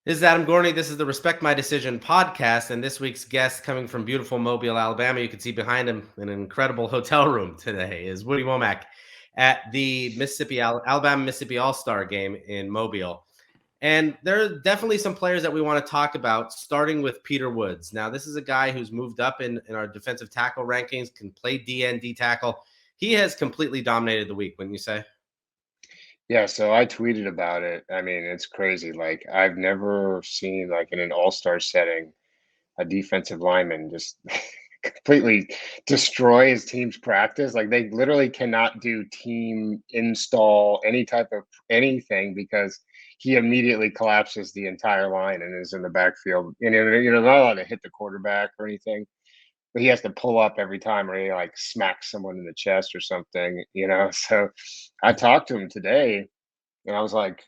This is Adam Gorney. This is the Respect My Decision podcast. And this week's guest, coming from beautiful Mobile, Alabama, you can see behind him in an incredible hotel room today, is Woody Wommack at the Alabama Mississippi All Star game in Mobile. And there are definitely some players that we want to talk about, starting with Peter Woods. Now, this is a guy who's moved up in our defensive tackle rankings, can play DN, D tackle. He has completely dominated the week, wouldn't you say? Yeah, so I tweeted about it. I mean, it's crazy. Like, I've never seen, like, in an all-star setting, a defensive lineman just completely destroy his team's practice. Like, they literally cannot do team install, any type of anything because he immediately collapses the entire line and is in the backfield. Not allowed to hit the quarterback or anything, but he has to pull up every time or he like smacks someone in the chest or something. So I talked to him today and I was like,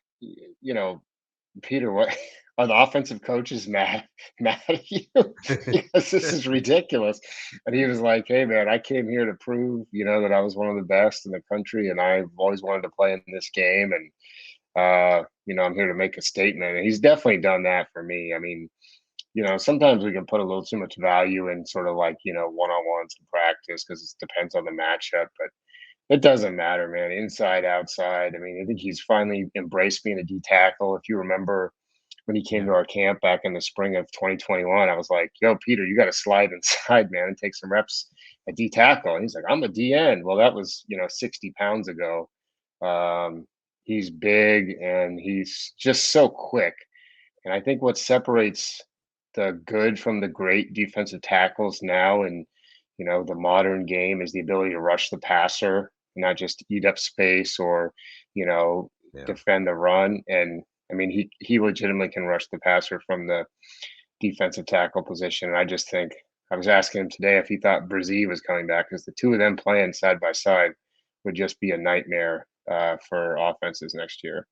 Peter, what are the offensive coaches mad at you? Because this is ridiculous. And he was like, hey man, I came here to prove, that I was one of the best in the country and I've always wanted to play in this game. And I'm here to make a statement. And he's definitely done that for me. I mean, sometimes we can put a little too much value in sort of like, one-on-ones in practice because it depends on the matchup, but it doesn't matter, man. Inside, outside. I mean, I think he's finally embraced being a D tackle. If you remember when he came Yeah. to our camp back in the spring of 2021, I was like, yo, Peter, you got to slide inside, man, and take some reps at D tackle. And he's like, I'm a DN. Well, that was, 60 pounds ago. Um, he's big and he's just so quick. And I think what separates the good from the great defensive tackles now and the modern game is the ability to rush the passer, not just eat up space or, you know, Yeah. defend the run. And I mean, he legitimately can rush the passer from the defensive tackle position. And I just think I was asking him today if he thought Brzee was coming back because the two of them playing side by side would just be a nightmare for offenses next year.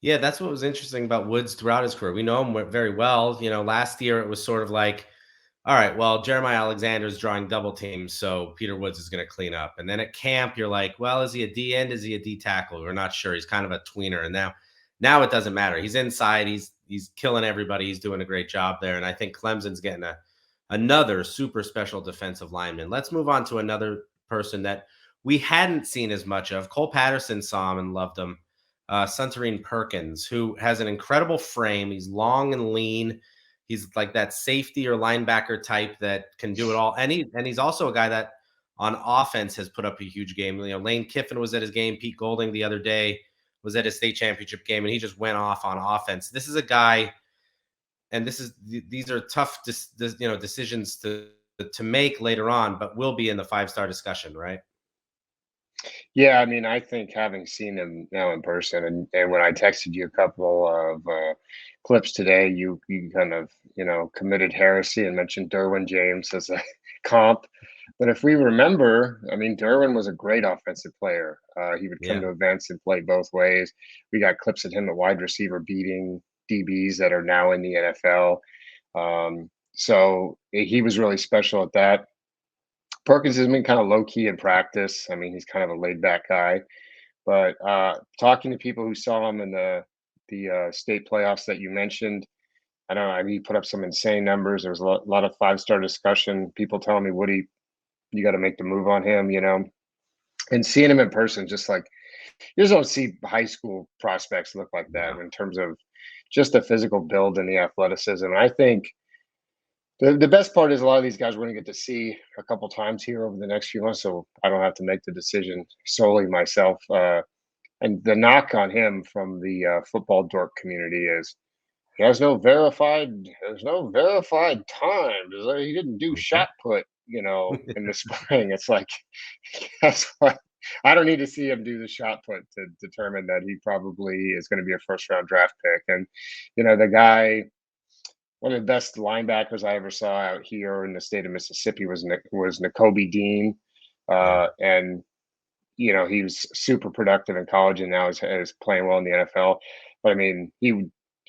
Yeah, that's what was interesting about Woods throughout his career. We know him very well. Last year it was sort of like, all right, well, Jeremiah Alexander's drawing double teams, so Peter Woods is going to clean up. And then at camp, you're like, well, is he a D end? Is he a D tackle? We're not sure. He's kind of a tweener. And now it doesn't matter. He's inside. He's killing everybody. He's doing a great job there. And I think Clemson's getting another super special defensive lineman. Let's move on to another person that we hadn't seen as much of. Cole Patterson saw him and loved him. Suntarine Perkins, who has an incredible frame. He's long and lean. He's like that safety or linebacker type that can do it all. And he's also a guy that on offense has put up a huge game. Lane Kiffin was at his game. Pete Golding the other day was at his state championship game, and he just went off on offense. This is a guy, and these are tough, decisions to make later on, but will be in the 5-star discussion, right? Yeah, I mean, I think having seen him now in person, and when I texted you a couple of clips today, you kind of committed heresy and mentioned Derwin James as a comp. But if we remember, I mean, Derwin was a great offensive player. He would come Yeah. to events and play both ways. We got clips of him at wide receiver beating DBs that are now in the NFL. So he was really special at that. Perkins has been kind of low key in practice. I mean, he's kind of a laid back guy, but talking to people who saw him in the state playoffs that you mentioned, I don't know. I mean, he put up some insane numbers. There was a lot of 5-star discussion. People telling me, Woody, you got to make the move on him. And seeing him in person, just like you just don't see high school prospects look like that No. in terms of just the physical build and the athleticism. And I think the best part is a lot of these guys we're going to get to see a couple times here over the next few months, so I don't have to make the decision solely myself. And the knock on him from the football dork community is he has no verified. There's no verified time. He didn't do Mhm. shot put, in the spring. It's like that's what I don't need to see him do the shot put to determine that he probably is going to be a first round draft pick. And the guy, one of the best linebackers I ever saw out here in the state of Mississippi was N'Kobe Dean, Yeah. and he was super productive in college and now is playing well in the NFL. But I mean,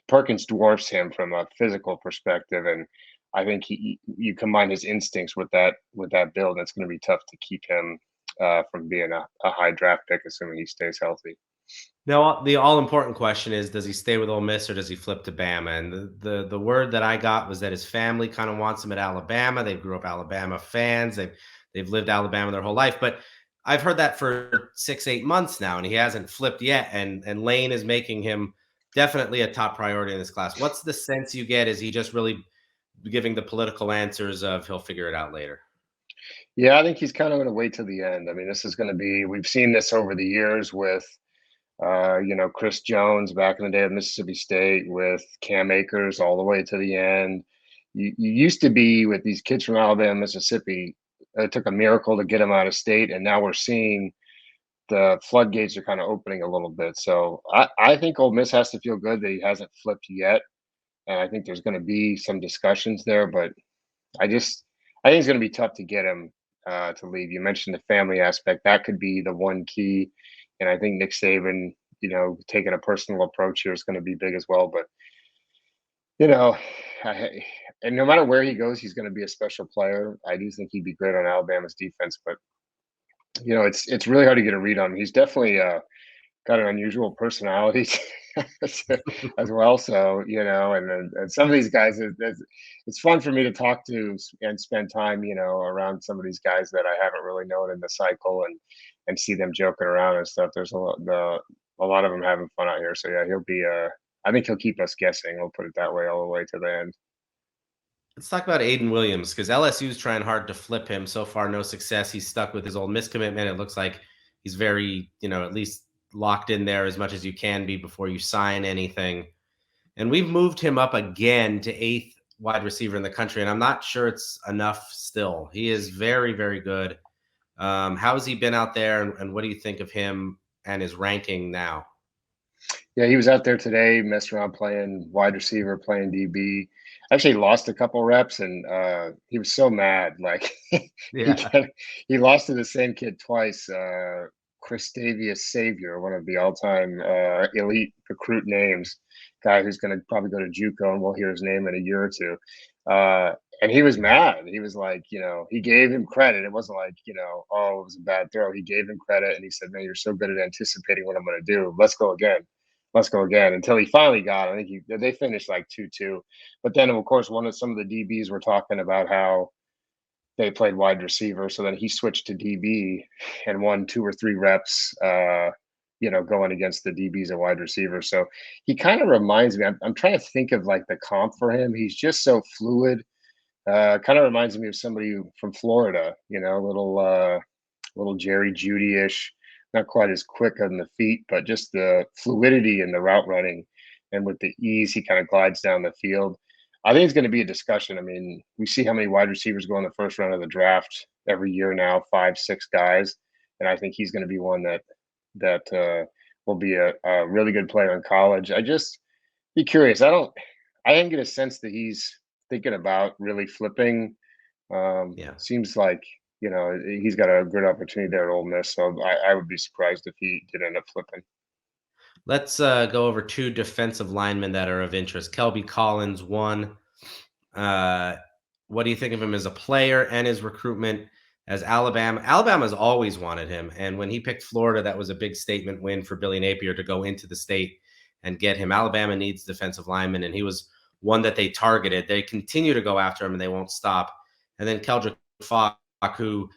Perkins dwarfs him from a physical perspective, and I think you combine his instincts with that build, and it's going to be tough to keep him from being a high draft pick, assuming he stays healthy. Now, the all important question is, does he stay with Ole Miss or does he flip to Bama? And the word that I got was that his family kind of wants him at Alabama. They grew up Alabama fans. They've lived Alabama their whole life. But I've heard that for 6, 8 months now, and he hasn't flipped yet. And Lane is making him definitely a top priority in this class. What's the sense you get? Is he just really giving the political answers of he'll figure it out later? Yeah, I think he's kind of going to wait till the end. I mean, this is going to be, we've seen this over the years with, Chris Jones back in the day at Mississippi State, with Cam Akers all the way to the end. You used to be with these kids from Alabama, Mississippi. It took a miracle to get them out of state, and now we're seeing the floodgates are kind of opening a little bit. So I think Ole Miss has to feel good that he hasn't flipped yet, and I think there's going to be some discussions there. But I just I think it's going to be tough to get him to leave. You mentioned the family aspect; that could be the one key, and I think Nick Saban, taking a personal approach here is going to be big as well. But you know, I, and no matter where he goes, he's going to be a special player. I do think he'd be great on Alabama's defense, but it's really hard to get a read on him. He's definitely got an unusual personality as well. So and some of these guys, it's fun for me to talk to and spend time, around some of these guys that I haven't really known in the cycle, and see them joking around and stuff. There's a lot of them having fun out here. So yeah, he'll be. I think he'll keep us guessing. We'll put it that way all the way to the end. Let's talk about Aiden Williams because LSU's trying hard to flip him. So far, no success. He's stuck with his old miscommitment. It looks like he's very, at least locked in there as much as you can be before you sign anything. And we've moved him up again to eighth wide receiver in the country, and I'm not sure it's enough still. He is very, very good. How has he been out there, and what do you think of him and his ranking now? Yeah, he was out there today, messing around playing wide receiver, playing DB. Actually lost a couple reps, and he was so mad. Like he Yeah. got, he lost to the same kid twice. Christavius Savior, one of the all-time elite recruit names, guy who's going to probably go to JUCO, and we'll hear his name in a year or two. And he was mad. He was like, he gave him credit. It wasn't like, oh, it was a bad throw. He gave him credit, and he said, "Man, you're so good at anticipating what I'm going to do. Let's go again," until he finally got. I think they finished like 2-2, but then of course some of the DBs were talking about how they played wide receiver, so then he switched to DB and won 2 or 3 reps. Going against the DBs at wide receiver. So he kind of reminds me. I'm trying to think of like the comp for him. He's just so fluid. Kind of reminds me of somebody from Florida. Little Jerry Judy-ish, not quite as quick on the feet, but just the fluidity in the route running, and with the ease he kind of glides down the field. I think it's going to be a discussion. I mean, we see how many wide receivers go in the first round of the draft every year now, 5, 6 guys, and I think he's going to be one that will be a really good player in college. I just be curious. I didn't get a sense that he's thinking about really flipping. Yeah. Seems like he's got a good opportunity there at Ole Miss, so I would be surprised if he did end up flipping. Let's go over two defensive linemen that are of interest. Kelby Collins, one. Uh, what do you think of him as a player and his recruitment as Alabama? Alabama's always wanted him, and when he picked Florida, that was a big statement win for Billy Napier to go into the state and get him. Alabama needs defensive linemen, and he was one that they targeted. They continue to go after him, and they won't stop. And then Keldrick Falk, who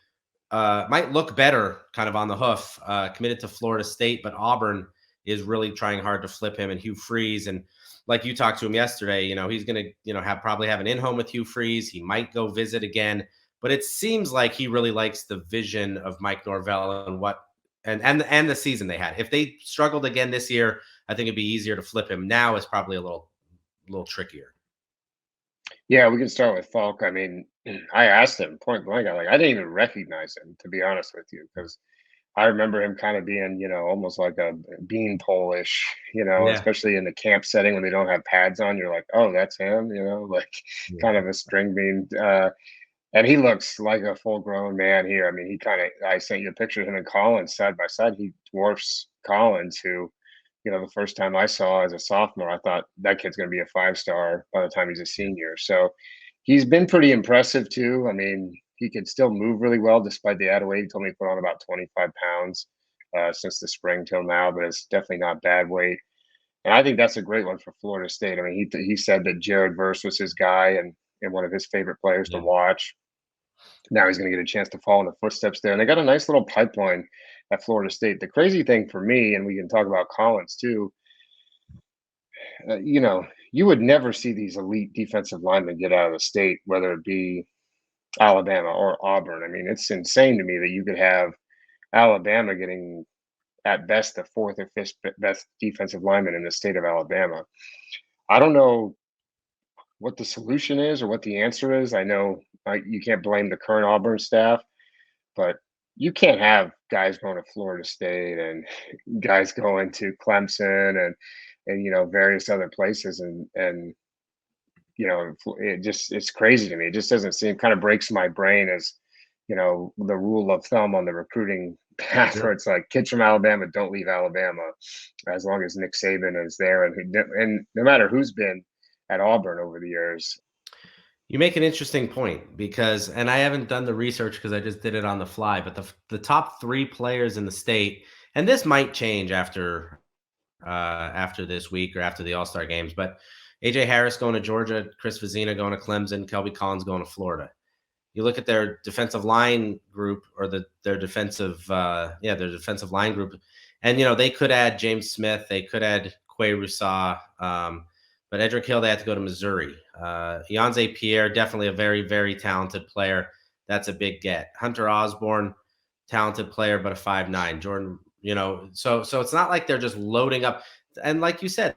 might look better kind of on the hoof, committed to Florida State, but Auburn is really trying hard to flip him, and Hugh Freeze. And like you talked to him yesterday, he's going to, probably have an in-home with Hugh Freeze. He might go visit again, but it seems like he really likes the vision of Mike Norvell and and the season they had. If they struggled again this year, I think it'd be easier to flip him. Now is probably a little trickier. Yeah, we can start with Falk. I mean, I asked him point blank. I didn't even recognize him, to be honest with you, because I remember him kind of being, almost like a bean Polish, Yeah. especially in the camp setting when they don't have pads on. You're like, oh, that's him, like kind Yeah. of a string bean. And he looks like a full grown man here. I mean, I sent you a picture of him and Collins side by side. He dwarfs Collins, who, the first time I saw as a sophomore, I thought that kid's going to be a 5-star by the time he's a senior. So he's been pretty impressive too. I mean, he could still move really well despite the added weight. He told me he put on about 25 pounds. since the spring till now, but it's definitely not bad weight. And I think that's a great one for Florida State. I mean, he said that Jared Verse was his guy and one of his favorite players to Yeah. watch. Now he's going to get a chance to follow in the footsteps there. And they got a nice little pipeline at Florida State. The crazy thing for me, and we can talk about Collins too, you would never see these elite defensive linemen get out of the state, whether it be Alabama or Auburn. I mean, it's insane to me that you could have Alabama getting at best the fourth or fifth best defensive lineman in the state of Alabama. I don't know what the solution is or what the answer is. I know you can't blame the current Auburn staff, but you can't have guys going to Florida State and guys going to Clemson and various other places and it's crazy to me. It just doesn't seem kind of breaks my brain as the rule of thumb on the recruiting path where Sure. it's like kids from Alabama don't leave Alabama as long as Nick Saban is there and no matter who's been at Auburn over the years. You make an interesting point because, and I haven't done the research because I just did it on the fly, but the top three players in the state, and this might change after this week or after the All Star games, but AJ Harris going to Georgia, Chris Vizina going to Clemson, Kelby Collins going to Florida. You look at their defensive line group or their their defensive line group, and they could add James Smith, they could add Quay Rousseau, but Edric Hill they had to go to Missouri. Eonze Pierre, definitely a very very talented player. That's a big get. Hunter Osborne, talented player, but a 5'9". Jordan, so it's not like they're just loading up. And like you said,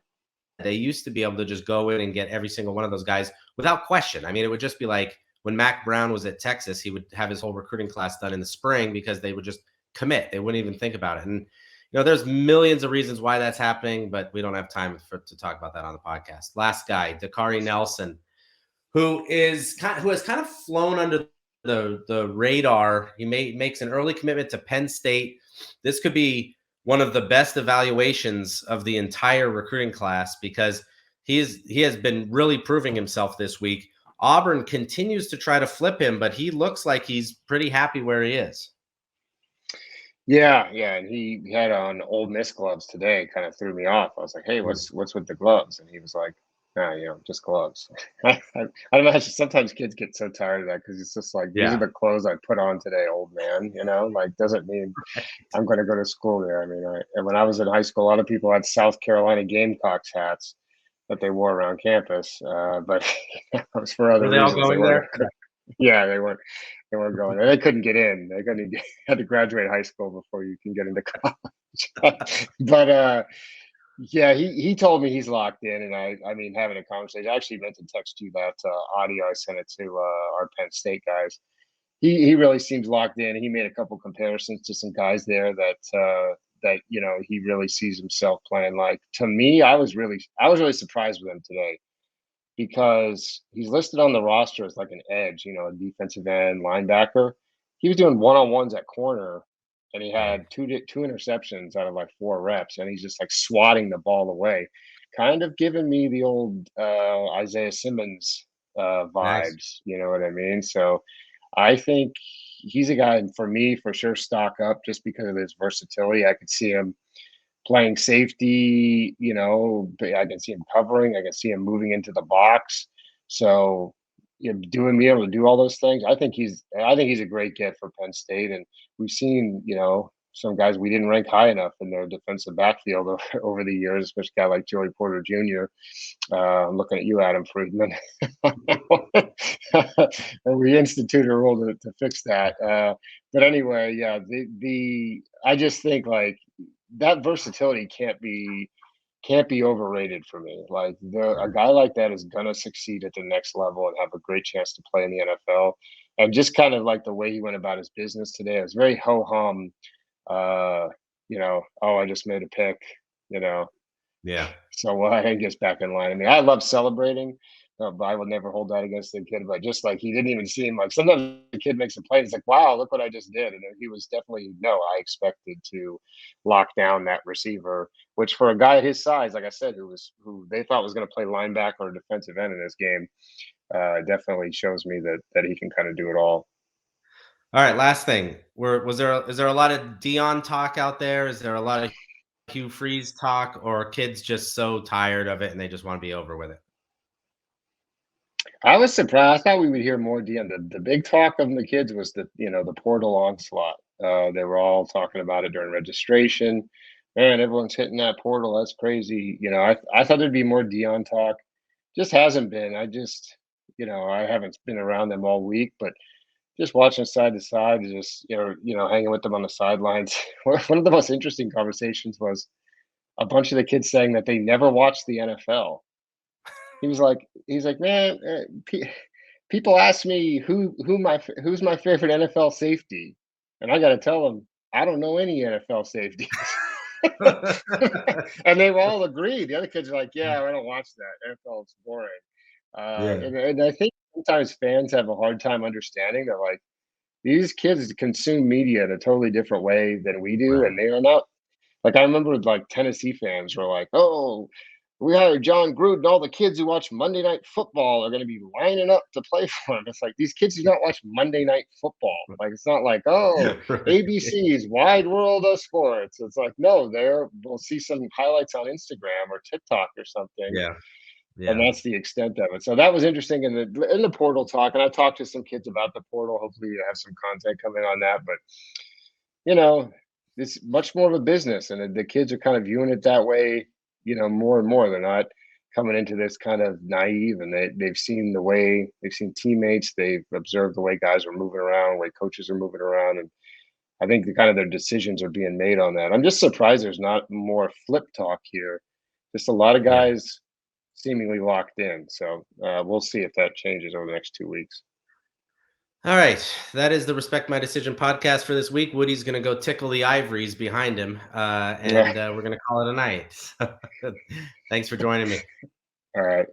they used to be able to just go in and get every single one of those guys without question. I mean, it would just be like when Mac Brown was at Texas, he would have his whole recruiting class done in the spring because they would just commit. They wouldn't even think about it. And there's millions of reasons why that's happening, but we don't have time to talk about that on the podcast. Last guy, Dakari Nelson, who has kind of flown under the radar. He makes an early commitment to Penn State. This could be one of the best evaluations of the entire recruiting class because he has been really proving himself this week. Auburn continues to try to flip him, but he looks like he's pretty happy where he is. Yeah, and he had on Ole Miss gloves today. Kind of threw me off. I was like, "Hey, what's with the gloves?" And he was like, "Ah, just gloves." I imagine sometimes kids get so tired of that because it's just like these are Yeah. the clothes I put on today, old man. Like doesn't mean I'm going to go to school there. I mean, and when I was in high school, a lot of people had South Carolina Gamecocks hats that they wore around campus, but it was for Were other they all reasons. They going weren't. there? Yeah, they weren't going. They couldn't get in. They couldn't get, had to graduate high school before you can get into college. But yeah, he told me he's locked in, and I mean having a conversation. I actually meant to text you that audio. I sent it to our Penn State guys. He really seems locked in. He made a couple comparisons to some guys there that he really sees himself playing like. To me, I was really surprised with him today because he's listed on the roster as like an edge, a defensive end linebacker. He was doing one-on-ones at corner, and he Yeah. had two interceptions out of like 4 reps, and he's just like swatting the ball away, kind of giving me the old Isaiah Simmons Nice. vibes. You know what I mean? So I think he's a guy for me for sure stock up just because of his versatility. I could see him playing safety, but I can see him covering. I can see him moving into the box. So, being able to do all those things. I think he's a great get for Penn State, and we've seen, some guys we didn't rank high enough in their defensive backfield over the years, especially a guy like Joey Porter Jr. I'm looking at you, Adam Friedman. And we instituted a rule to fix that. But anyway, yeah, I just think like that versatility can't be overrated for me. Like a guy like that is gonna succeed at the next level and have a great chance to play in the NFL. And just kind of like the way he went about his business today, it was very ho hum. Oh, I just made a pick. You know, Yeah. so I think gets back in line. I mean, I love celebrating, but I would never hold that against the kid. But just like he didn't even seem like sometimes the kid makes a play. It's like, wow, look what I just did. And he was definitely no. I expected to lock down that receiver, which for a guy his size, like I said, who they thought was going to play linebacker or defensive end in this game, definitely shows me that he can kind of do it all. All right, last thing. Is there a lot of Dion talk out there? Is there a lot of Hugh Freeze talk, or are kids just so tired of it and they just want to be over with it? I was surprised. I thought we would hear more DM. The big talk of the kids was the portal onslaught. They were all talking about it during registration. Man, everyone's hitting that portal. That's crazy. I thought there'd be more Dion talk. Just hasn't been. I haven't been around them all week, but just watching side to side, just hanging with them on the sidelines. One of the most interesting conversations was a bunch of the kids saying that they never watched the NFL. He's like, man, people ask me who's my favorite NFL safety, and I got to tell them I don't know any NFL safeties. And they all agreed. The other kids are like, yeah, I don't watch that. NFL is boring. Yeah, And I think sometimes fans have a hard time understanding that like these kids consume media in a totally different way than we do, right. and they are not like I remember like Tennessee fans were like, "Oh, we hired John Gruden. All the kids who watch Monday Night Football are going to be lining up to play for him." It's like these kids do not watch Monday Night Football. Like it's not like, "Oh, Right. ABC's Wide World of Sports." It's like, no, we'll see some highlights on Instagram or TikTok or something, Yeah, and yeah, that's the extent of it. So that was interesting in the portal talk, and I talked to some kids about the portal. Hopefully, you have some content coming on that, but you know, it's much more of a business, and the kids are kind of viewing it that way, more and more. They're not coming into this kind of naive, and they've seen teammates, they've observed the way guys are moving around, the way coaches are moving around, and I think the kind of their decisions are being made on that. I'm just surprised there's not more flip talk here. Just a lot of yeah. guys seemingly locked in. So we'll see if that changes over the next 2 weeks. All right, that is the Respect My Decision podcast for this week. Woody's going to go tickle the ivories behind him, Yeah. and we're going to call it a night. Thanks for joining me. All right.